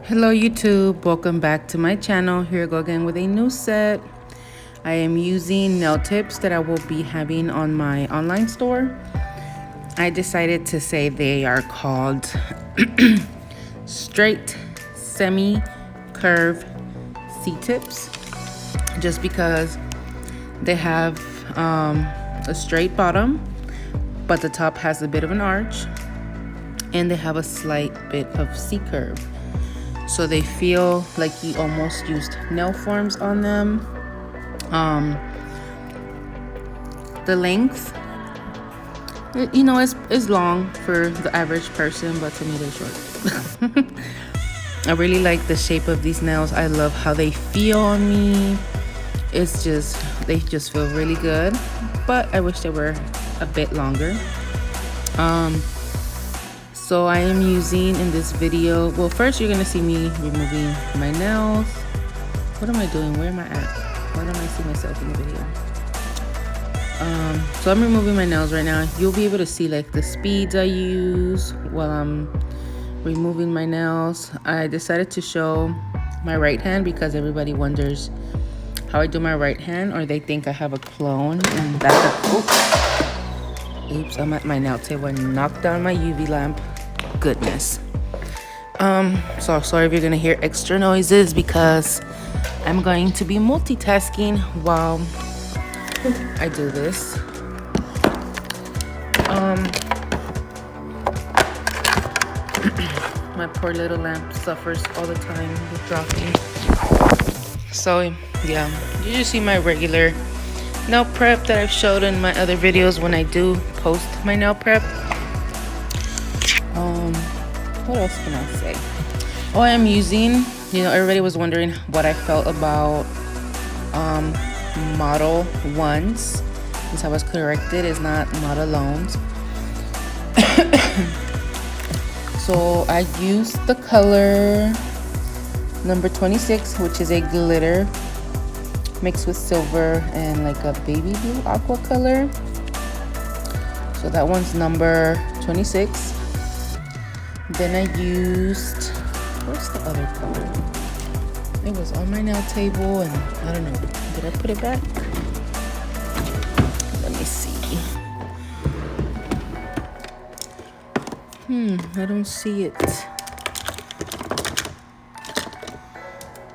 Hello YouTube, welcome back to my channel. Here I go again with a new set. I am using nail tips that I will be having on my online store. I decided to say they are called straight semi-curve C-tips, just because they have a straight bottom, but the top has a bit of an arch, and they have a slight bit of C-curve. So they feel like you almost used nail forms on them. The length, you know, is long for the average person, but to me they're short. I really like the shape of these nails. I love how they feel on me. It's just, they just feel really good, but I wish they were a bit longer. So I am using in this video, well, first you're gonna see me removing my nails. What am I doing? Where am I at? Why don't I see myself in the video? So I'm removing my nails right now. You'll be able to see like the speeds I use while I'm removing my nails. I decided to show my right hand because everybody wonders how I do my right hand, or they think I have a clone, and that's oops, I'm at my nail table and knocked down my UV lamp. Goodness. So sorry if you're gonna hear extra noises because I'm going to be multitasking while I do this. My poor little lamp suffers all the time with dropping. So yeah, you just see my regular nail prep that I've showed in my other videos when I do post my nail prep. What else can I say? Oh, I am using, you know, everybody was wondering what I felt about Modelones. Since I was corrected, it's not Modelones. So I used the color number 26, which is a glitter mixed with silver and like a baby blue aqua color. So that one's number 26. Then I used, where's the other color? It was on my nail table and I don't know, did I put it back? Let me see. I don't see it.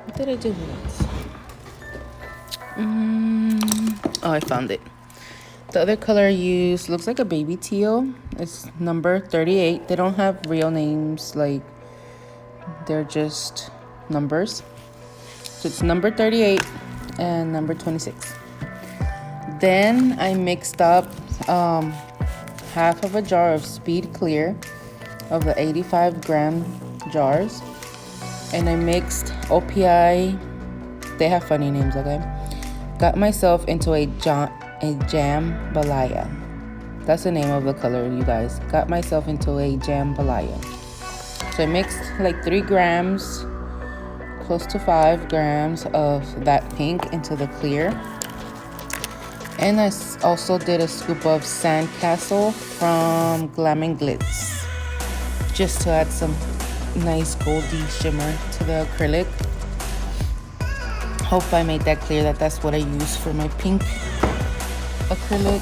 What did I do with it? Oh, I found it. The other color I used looks like a baby teal. It's number 38. They don't have real names, like they're just numbers. So it's number 38 and number 26. Then I mixed up half of a jar of Speed Clear of the 85-gram jars, and I mixed OPI. They have funny names, okay? Got myself into a jambalaya. That's the name of the color, you guys. Got myself into a jambalaya. So I mixed like 3 grams, close to 5 grams of that pink into the clear. And I also did a scoop of Sandcastle from Glam and Glitz, just to add some nice goldy shimmer to the acrylic. Hope I made that clear that that's what I use for my pink acrylic.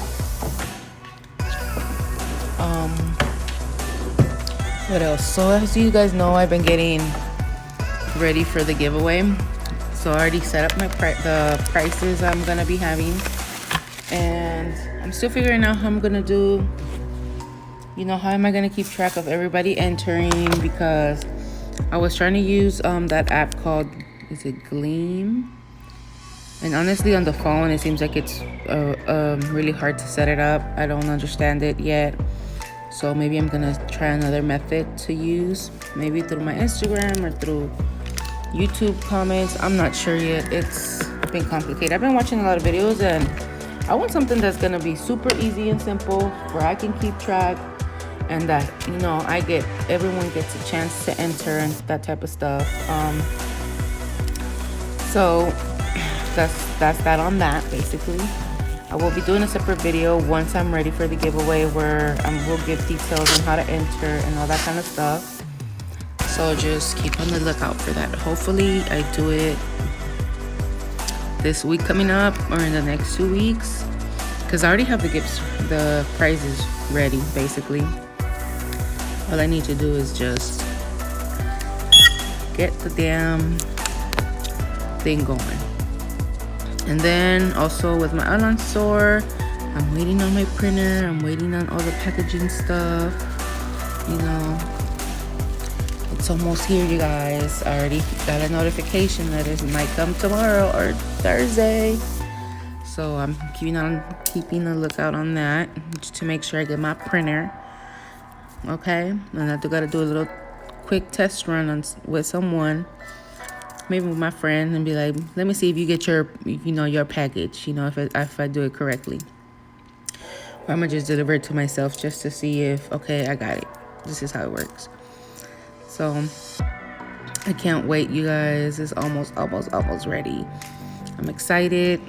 What else? So as you guys know, I've been getting ready for the giveaway. So I already set up the prices I'm gonna be having, and I'm still figuring out how I'm gonna do, you know, how am I gonna keep track of everybody entering, because I was trying to use that app called, is it Gleam? And honestly, on the phone, it seems like it's really hard to set it up. I don't understand it yet. So maybe I'm gonna try another method to use, maybe through my Instagram or through YouTube comments. I'm not sure yet. It's been complicated. I've been watching a lot of videos, and I want something that's gonna be super easy and simple, where I can keep track, and that, you know, everyone gets a chance to enter and that type of stuff. So that's that on that, basically. I will be doing a separate video once I'm ready for the giveaway, where I will give details on how to enter and all that kind of stuff. So just keep on the lookout for that. Hopefully I do it this week coming up or in the next 2 weeks, because I already have the prizes ready. Basically all I need to do is just get the damn thing going. And then also with my online store, I'm waiting on my printer, I'm waiting on all the packaging stuff. You know, it's almost here, you guys. I already got a notification that it might come tomorrow or Thursday. So I'm keeping a lookout on that, just to make sure I get my printer. Okay, and I gotta do a little quick test run with someone, maybe with my friend, and be like, let me see if you get your package, if I do it correctly. Or I'm gonna just deliver it to myself just to see if, okay, I got it. This is how it works. So I can't wait, you guys. It's almost ready. I'm excited.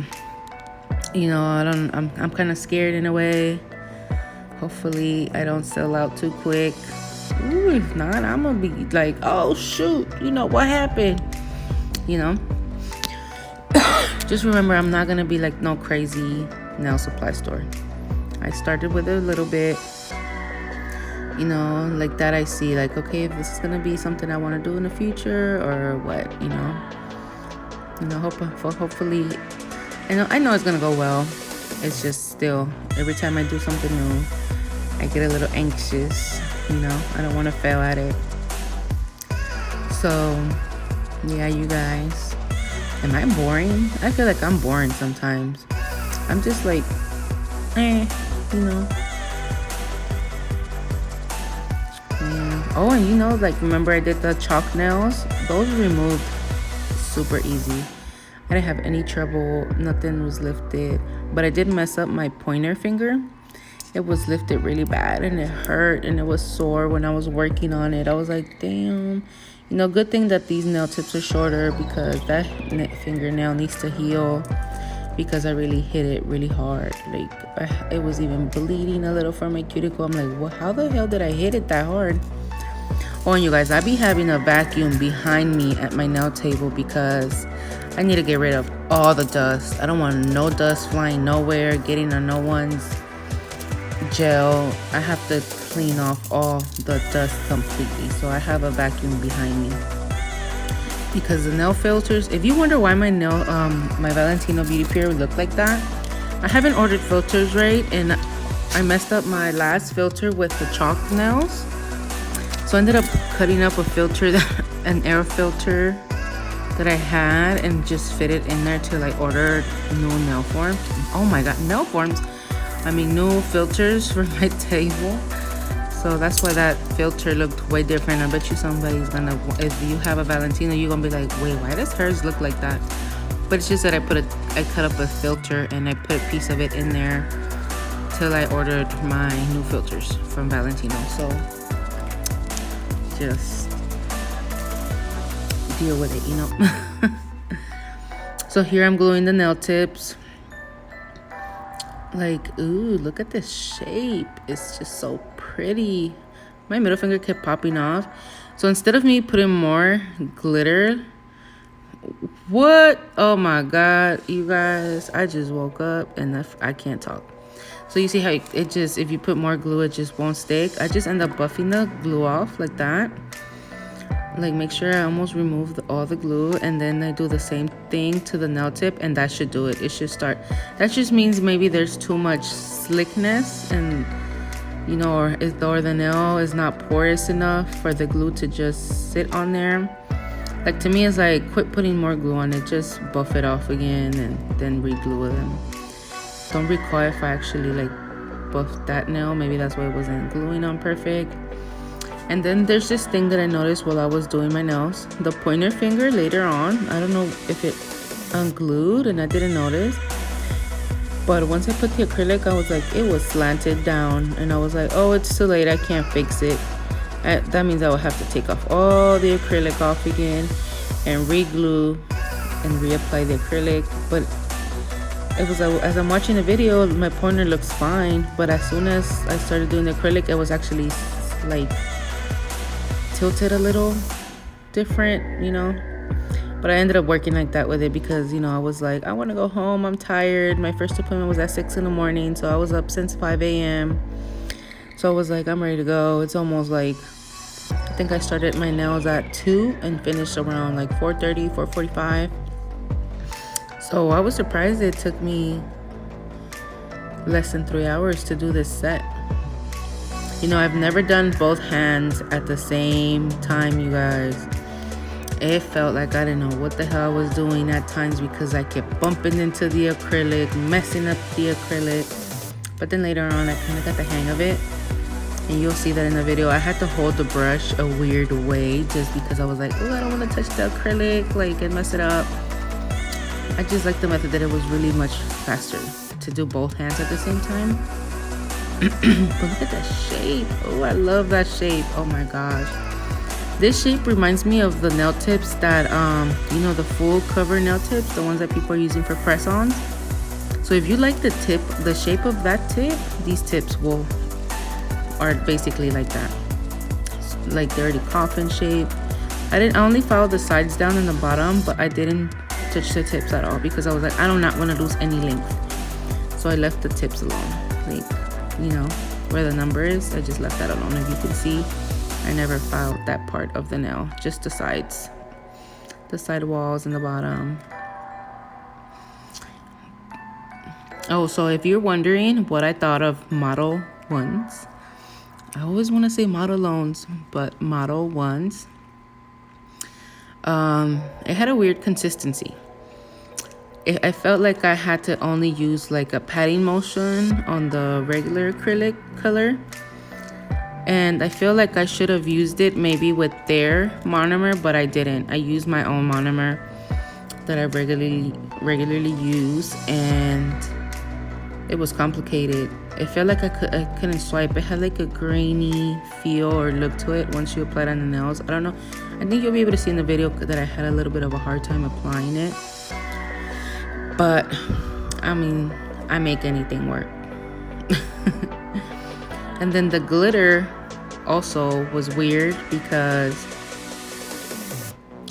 I'm kind of scared in a way. Hopefully I don't sell out too quick. Ooh, if not, I'm gonna be like, oh shoot, what happened? Just remember, I'm not gonna be like no crazy nail supply store. I started with a little bit, like that. I see like, okay, if this is gonna be something I want to do in the future or what, hopefully, I know it's gonna go well. It's just still, every time I do something new, I get a little anxious. I don't want to fail at it. So yeah, you guys, am I boring? I feel like I'm boring sometimes. I'm just like, Yeah. Oh, and remember I did the chalk nails? Those removed super easy. I didn't have any trouble. Nothing was lifted. But I did mess up my pointer finger. It was lifted really bad and it hurt and it was sore when I was working on it. I was like, damn. Good thing that these nail tips are shorter, because that fingernail needs to heal, because I really hit it really hard. Like, it was even bleeding a little from my cuticle. I'm like, well, how the hell did I hit it that hard? Oh, and you guys, I be having a vacuum behind me at my nail table because I need to get rid of all the dust. I don't want no dust flying nowhere, getting on no one's gel. I have to clean off all the dust completely. So I have a vacuum behind me. Because the nail filters, if you wonder why my Valentino Beauty Pure look like that, I haven't ordered filters right, and I messed up my last filter with the chalk nails. So I ended up cutting up a filter, an air filter that I had, and just fit it in there till I ordered new nail forms. Oh my god, new filters for my table. So that's why that filter looked way different. I bet you somebody's gonna, if you have a Valentino, you're gonna be like, wait, why does hers look like that? But it's just that I cut up a filter and I put a piece of it in there till I ordered my new filters from Valentino. So just deal with it, So here I'm gluing the nail tips. Like, ooh, look at this shape. It's just so pretty. My middle finger kept popping off. So instead of me putting more glitter, what? Oh my god, you guys, I just woke up and I can't talk. So you see how it just, if you put more glue, it just won't stick. I just end up buffing the glue off like that. Like, make sure I almost remove all the glue, and then I do the same thing to the nail tip, and that should do it. It should start. That just means maybe there's too much slickness, and or the nail is not porous enough for the glue to just sit on there. Like, to me, it's like, quit putting more glue on it. Just buff it off again and then re-glue them. Don't recall if I actually buffed that nail. Maybe that's why it wasn't gluing on perfect. And then there's this thing that I noticed while I was doing my nails. The pointer finger later on, I don't know if it unglued and I didn't notice. But once I put the acrylic, I was like, it was slanted down. And I was like, oh, it's too late. I can't fix it. That means I will have to take off all the acrylic off again and re-glue and reapply the acrylic. But it was, as I'm watching the video, my pointer looks fine. But as soon as I started doing the acrylic, it was actually like tilted a little, different, you know. But I ended up working like that with it because, you know, I was like, I want to go home. I'm tired. My first appointment was at 6 in the morning. So I was up since 5 a.m. So I was like, I'm ready to go. It's almost like, I think I started my nails at 2 and finished around like 4:30, 4:45. So I was surprised it took me less than 3 hours to do this set. You know, I've never done both hands at the same time, you guys. It felt like I didn't know what the hell I was doing at times because I kept bumping into the acrylic, messing up the acrylic. But then later on, I kind of got the hang of it. And you'll see that in the video. I had to hold the brush a weird way just because I was like, oh, I don't want to touch the acrylic, like, and mess it up. I just like the method that it was really much faster to do both hands at the same time. But look at that shape. Oh, I love that shape. Oh my gosh. This shape reminds me of the nail tips that, you know, the full cover nail tips, the ones that people are using for press-ons. So if you like the shape of that tip, these tips are basically like that. Like they're already coffin shape. I only followed the sides down and the bottom, but I didn't touch the tips at all because I was like, I do not want to lose any length. So I left the tips alone. Like, you know, where the number is, I just left that alone. If you can see, I never filed that part of the nail, just the sides, the side walls and the bottom. Oh, so if you're wondering what I thought of Modelones, I always want to say Modelones, but Modelones. It had a weird consistency. I felt like I had to only use like a patting motion on the regular acrylic color. And I feel like I should have used it maybe with their monomer, but I didn't. I used my own monomer that I regularly use, and it was complicated. It felt like I couldn't swipe. It had like a grainy feel or look to it once you apply it on the nails. I don't know. I think you'll be able to see in the video that I had a little bit of a hard time applying it. But, I mean, I make anything work. And then the glitter also was weird because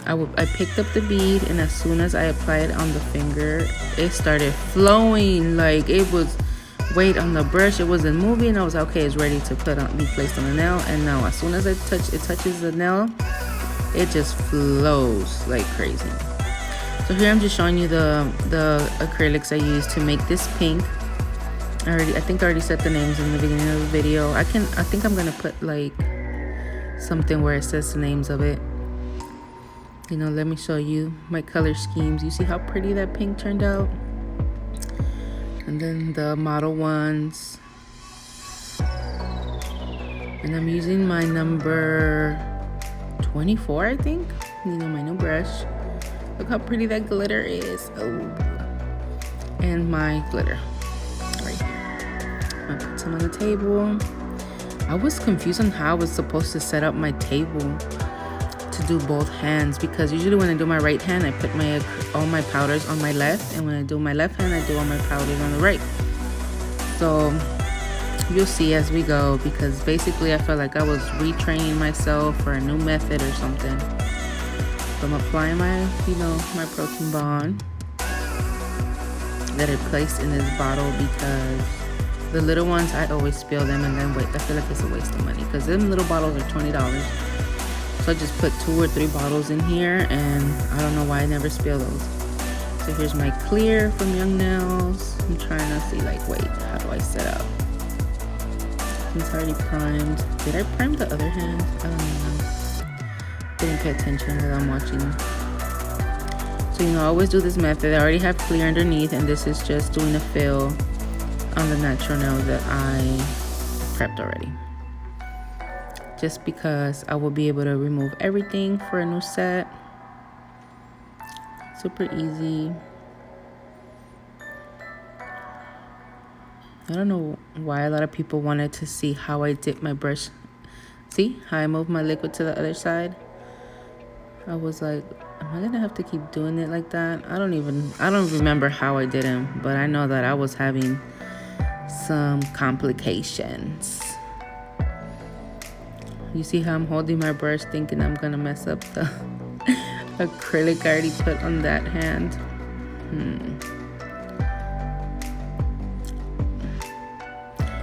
I picked up the bead, and as soon as I applied it on the finger, it started flowing. Like it was weight on the brush, it wasn't moving. I was like, okay, it's ready to be placed on the nail. And now as soon as it touches the nail, it just flows like crazy. So here I'm just showing you the acrylics I used to make this pink. I think I already said the names in the beginning of the video. I think I'm gonna put like something where it says the names of it. You know, let me show you my color schemes. You see how pretty that pink turned out? And then the Modelones. And I'm using my number 24, I think. You know, my new brush. Look how pretty that glitter is. Oh. And my glitter. I put some on the table. I was confused on how I was supposed to set up my table to do both hands, because usually when I do my right hand, I put all my powders on my left, and when I do my left hand, I do all my powders on the right. So you'll see as we go, because basically I felt like I was retraining myself for a new method or something. So I'm applying my protein bond that I placed in this bottle, because the little ones, I always spill them and then wait. I feel like it's a waste of money because them little bottles are $20. So I just put 2 or 3 bottles in here, and I don't know why I never spill those. So here's my clear from Young Nails. I'm trying to see, like, wait, how do I set up? It's already primed. Did I prime the other hand? I don't know. Didn't pay attention while I'm watching. So, you know, I always do this method. I already have clear underneath, and this is just doing a fill on the natural nail that I prepped already. Just because I will be able to remove everything for a new set. Super easy. I don't know why a lot of people wanted to see how I dip my brush. See how I move my liquid to the other side? I was like, am I gonna have to keep doing it like that? I don't remember how I did them, but I know that I was having some complications. You see how I'm holding my brush thinking I'm gonna mess up the acrylic I already put on that hand.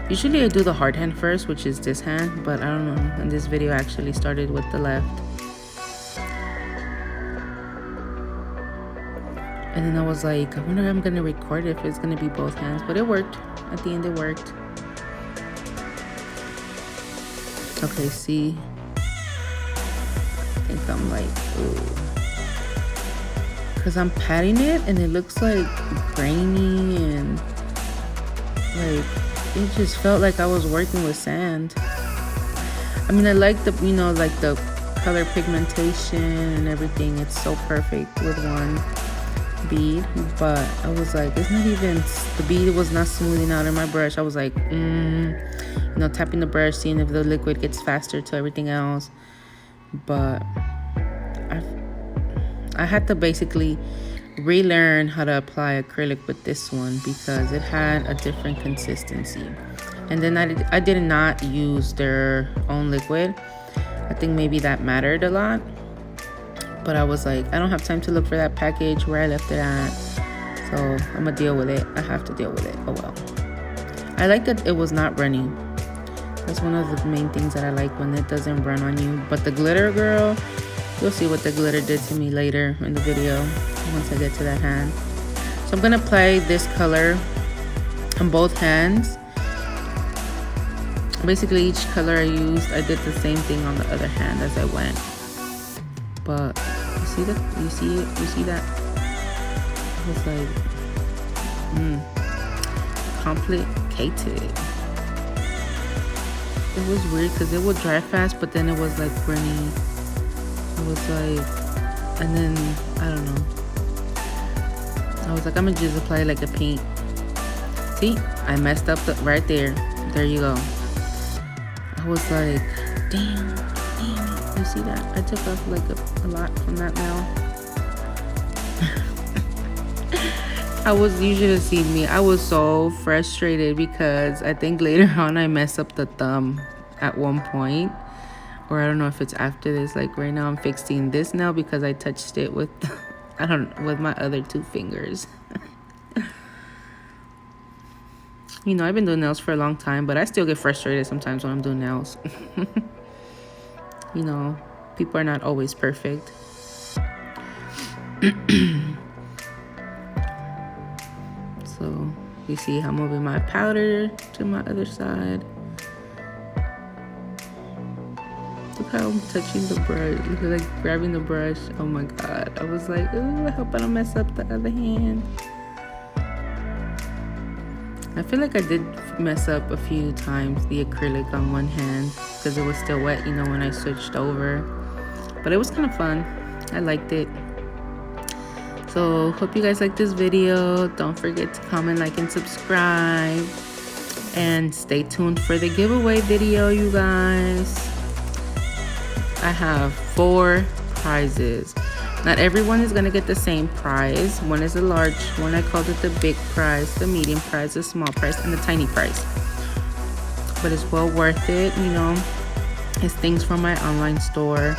Usually I do the hard hand first, which is this hand, but I don't know. In this video I actually started with the left. And then I was like, I wonder if I'm gonna record it if it's gonna be both hands, but it worked. At the end it worked. Okay, see, I think I'm like, ooh, because I'm patting it and it looks like grainy and like it just felt like I was working with sand. I mean, I like the, you know, like the color pigmentation and everything. It's so perfect with one bead, but I was like, it's not even, the bead was not smoothing out in my brush. I was like, you know, tapping the brush, seeing if the liquid gets faster to everything else. But I had to basically relearn how to apply acrylic with this one because it had a different consistency. And then I did not use their own liquid. I think maybe that mattered a lot, but I was like, I don't have time to look for that package where I left it at, so I'm gonna deal with it. I have to deal with it. Oh well. I like that it was not running. That's one of the main things that I like, when it doesn't run on you. But the glitter, girl, you'll see what the glitter did to me later in the video once I get to that hand. So I'm gonna apply this color on both hands. Basically each color I used, I did the same thing on the other hand as I went. But you see that? You see it? You see that? It was like complicated. It was weird because it would dry fast, but then it was like grainy. It was like, and then I don't know. I was like, I'm gonna just apply like a paint. See, I messed up right there. There you go. I was like, damn it. You see that? I took off like a lot from that nail. You should have seen me. I was so frustrated because I think later on I messed up the thumb at one point. Or I don't know if it's after this. Like right now I'm fixing this nail because I touched it with, with my other two fingers. You know, I've been doing nails for a long time, but I still get frustrated sometimes when I'm doing nails. You know, people are not always perfect. So you see how I'm moving my powder to my other side. Look how I'm touching the brush. Look, like grabbing the brush. Oh my god. I was like, ooh, I hope I don't mess up the other hand. I feel like I did mess up a few times the acrylic on one hand because it was still wet, you know, when I switched over. But it was kind of fun. I liked it. So hope you guys like this video. Don't forget to comment, like, and subscribe. And stay tuned for the giveaway video, you guys. I have 4 prizes. Not everyone is going to get the same prize. One is a large one. I called it the big prize, the medium prize, the small prize, and the tiny prize. But it's well worth it, you know. It's things from my online store.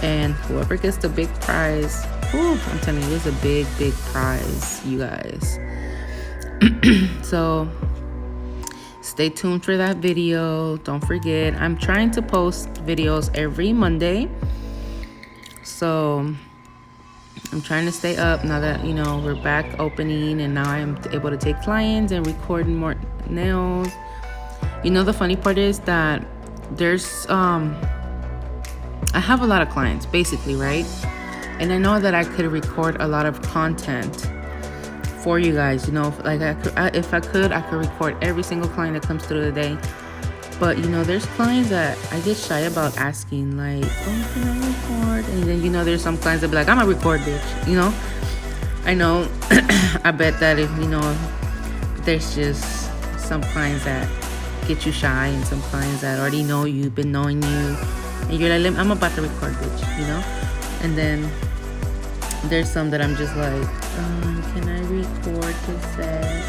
And whoever gets the big prize, whew, I'm telling you, it's a big, big prize, you guys. So stay tuned for that video. Don't forget, I'm trying to post videos every Monday. So I'm trying to stay up now that, you know, we're back opening and now I'm able to take clients and record more nails. You know, the funny part is that there's I have a lot of clients basically, right? And I know that I could record a lot of content for you guys, you know, like if I could record every single client that comes through the day. But, you know, there's clients that I get shy about asking, like, oh, can I record? And then, you know, there's some clients that be like, I'm a record bitch, you know? I know, I bet that if, you know, there's just some clients that get you shy and some clients that already know you, been knowing you. And you're like, I'm about to record, bitch, you know? And then there's some that I'm just like, can I record this set?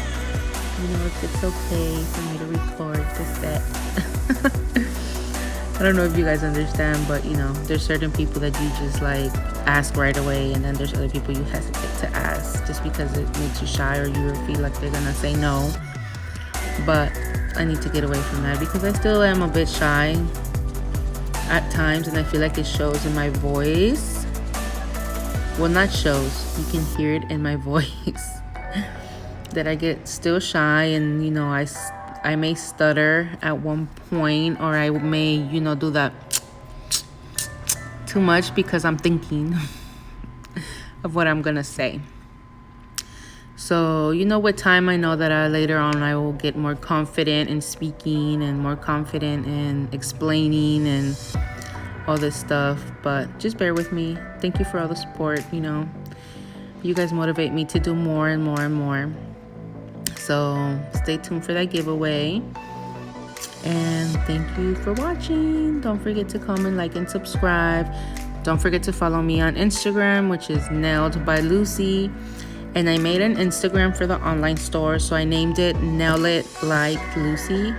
You know, if it's okay for me to record this set. I don't know if you guys understand, but you know, there's certain people that you just like ask right away, and then there's other people you hesitate to ask just because it makes you shy or you feel like they're gonna say no. But I need to get away from that because I still am a bit shy at times, and I feel like it shows in my voice. Well, not shows, you can hear it in my voice that I get still shy, and you know, I may stutter at one point, or I may, you know, do that too much because I'm thinking of what I'm gonna say. So, you know, with time, I know that later on I will get more confident in speaking and more confident in explaining and all this stuff. But just bear with me. Thank you for all the support. You know, you guys motivate me to do more and more and more. So stay tuned for that giveaway. And thank you for watching. Don't forget to comment, like, and subscribe. Don't forget to follow me on Instagram, which is Nailed by Lucy. And I made an Instagram for the online store, so I named it Nail It Like Lucy.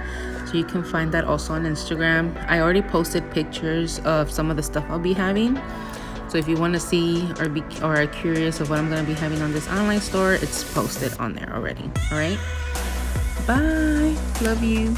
So you can find that also on Instagram. I already posted pictures of some of the stuff I'll be having. So if you want to see or are curious of what I'm going to be having on this online store, it's posted on there already. All right. Bye. Love you.